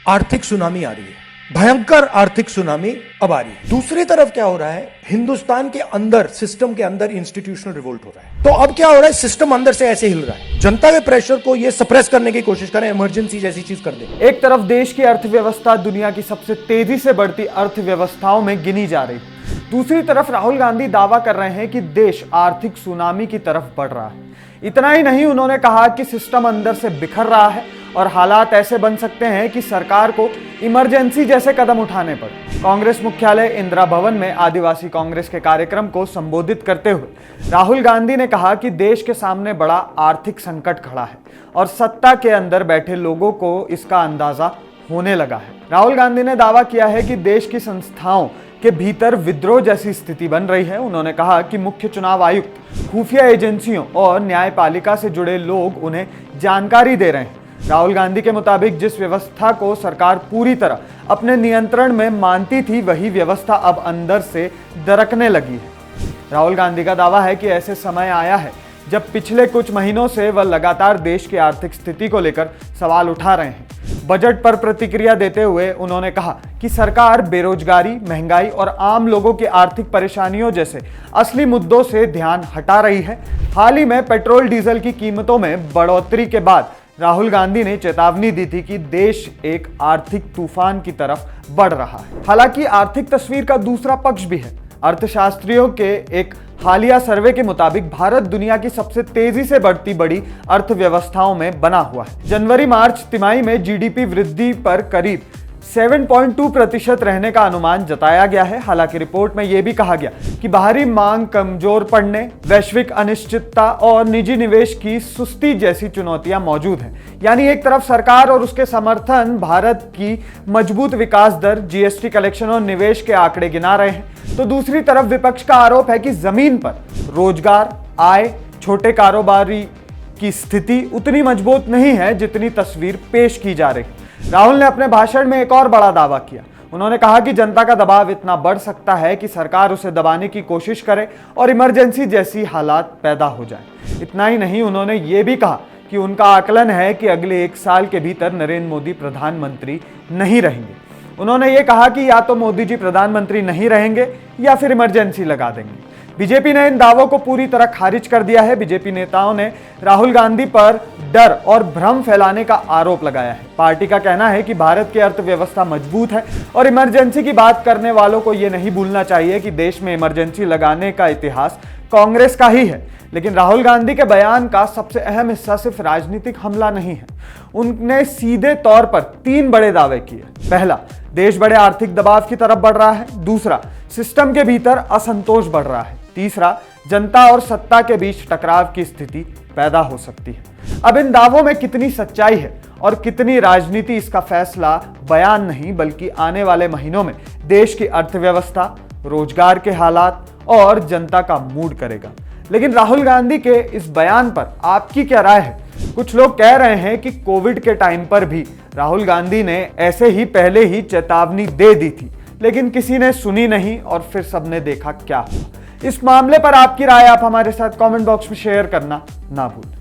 आर्थिक सुनामी आ रही है, भयंकर आर्थिक सुनामी अब आ रही है। दूसरी तरफ क्या हो रहा है, हिंदुस्तान के अंदर, सिस्टम के अंदर इंस्टीट्यूशनल रिवोल्ट हो रहा है। तो अब क्या हो रहा है, सिस्टम अंदर से ऐसे हिल रहा है, जनता के प्रेशर को ये सप्रेस करने की कोशिश करें, इमरजेंसी जैसी चीज कर दे। एक तरफ देश की अर्थव्यवस्था दुनिया की सबसे तेजी से बढ़ती अर्थव्यवस्थाओं में गिनी जा रही, दूसरी तरफ राहुल गांधी दावा कर रहे हैं कि देश आर्थिक सुनामी की तरफ बढ़ रहा है। इतना ही नहीं, उन्होंने कहा कि सिस्टम अंदर से बिखर रहा है और हालात ऐसे बन सकते हैं कि सरकार को इमरजेंसी जैसे कदम उठाने पड़े। कांग्रेस मुख्यालय इंदिरा भवन में आदिवासी कांग्रेस के कार्यक्रम को संबोधित करते हुए राहुल गांधी ने कहा कि देश के सामने बड़ा आर्थिक संकट खड़ा है और सत्ता के अंदर बैठे लोगों को इसका अंदाजा होने लगा है। राहुल गांधी ने दावा किया है कि देश की संस्थाओं के भीतर विद्रोह जैसी स्थिति बन रही है। उन्होंने कहा कि मुख्य चुनाव आयुक्त, खुफिया एजेंसियों और न्यायपालिका से जुड़े लोग उन्हें जानकारी दे रहे हैं। राहुल गांधी के मुताबिक जिस व्यवस्था को सरकार पूरी तरह अपने नियंत्रण में मानती थी, वही व्यवस्था अब अंदर से दरकने लगी है। राहुल गांधी का दावा है कि ऐसे समय आया है जब पिछले कुछ महीनों से वह लगातार देश की आर्थिक स्थिति को लेकर सवाल उठा रहे हैं। बजट पर प्रतिक्रिया देते हुए उन्होंने कहा कि सरकार बेरोजगारी, महंगाई और आम लोगों की आर्थिक परेशानियों जैसे असली मुद्दों से ध्यान हटा रही है। हाल ही में पेट्रोल डीजल की कीमतों में बढ़ोतरी के बाद राहुल गांधी ने चेतावनी दी थी कि देश एक आर्थिक तूफान की तरफ बढ़ रहा है। हालांकि आर्थिक तस्वीर का दूसरा पक्ष भी है। अर्थशास्त्रियों के एक हालिया सर्वे के मुताबिक भारत दुनिया की सबसे तेजी से बढ़ती बड़ी अर्थव्यवस्थाओं में बना हुआ है। जनवरी मार्च तिमाही में जीडीपी वृद्धि पर करीब 7.2% रहने का अनुमान जताया गया है। हालांकि रिपोर्ट में यह भी कहा गया कि बाहरी मांग कमजोर पड़ने, वैश्विक अनिश्चितता और निजी निवेश की सुस्ती जैसी चुनौतियां मौजूद हैं। यानी एक तरफ सरकार और उसके समर्थन भारत की मजबूत विकास दर, जीएसटी कलेक्शन और निवेश के आंकड़े गिना रहे हैं, तो दूसरी तरफ विपक्ष का आरोप है कि जमीन पर रोजगार, आय, छोटे कारोबारी की स्थिति उतनी मजबूत नहीं है जितनी तस्वीर पेश की जा रही। राहुल ने अपने भाषण में एक और बड़ा दावा किया। उन्होंने कहा कि जनता का दबाव इतना बढ़ सकता है कि सरकार उसे दबाने की कोशिश करे और इमरजेंसी जैसी हालात पैदा हो जाए। इतना ही नहीं, उन्होंने ये भी कहा कि उनका आकलन है कि अगले 1 साल के भीतर नरेंद्र मोदी प्रधानमंत्री नहीं रहेंगे। उन्होंने ये कहा कि या तो मोदी जी प्रधानमंत्री नहीं रहेंगे या फिर इमरजेंसी लगा देंगे। बीजेपी ने इन दावों को पूरी तरह खारिज कर दिया है। बीजेपी नेताओं ने राहुल गांधी पर डर और भ्रम फैलाने का आरोप लगाया है। पार्टी का कहना है कि भारत की अर्थव्यवस्था मजबूत है और इमरजेंसी की बात करने वालों को यह नहीं भूलना चाहिए कि देश में इमरजेंसी लगाने का इतिहास कांग्रेस का ही है। लेकिन राहुल गांधी के बयान का सबसे अहम हिस्सा सिर्फ राजनीतिक हमला नहीं है। उनने सीधे तौर पर 3 बड़े दावे किए। पहला, देश बड़े आर्थिक दबाव की तरफ बढ़ रहा है। दूसरा, सिस्टम के भीतर असंतोष बढ़ रहा है। तीसरा, जनता और सत्ता के बीच टकराव की स्थिति पैदा हो सकती है। अब इन दावों में कितनी सच्चाई है और कितनी राजनीति, इसका फैसला बयान नहीं बल्कि आने वाले महीनों में देश की अर्थव्यवस्था, रोजगार के हालात और जनता का मूड करेगा। लेकिन राहुल गांधी के इस बयान पर आपकी क्या राय है? कुछ लोग कह रहे हैं कि कोविड के टाइम पर भी राहुल गांधी ने ऐसे ही पहले ही चेतावनी दे दी थी, लेकिन किसी ने सुनी नहीं और फिर सबने देखा क्या हुआ। इस मामले पर आपकी राय आप हमारे साथ कमेंट बॉक्स में शेयर करना ना भूलें।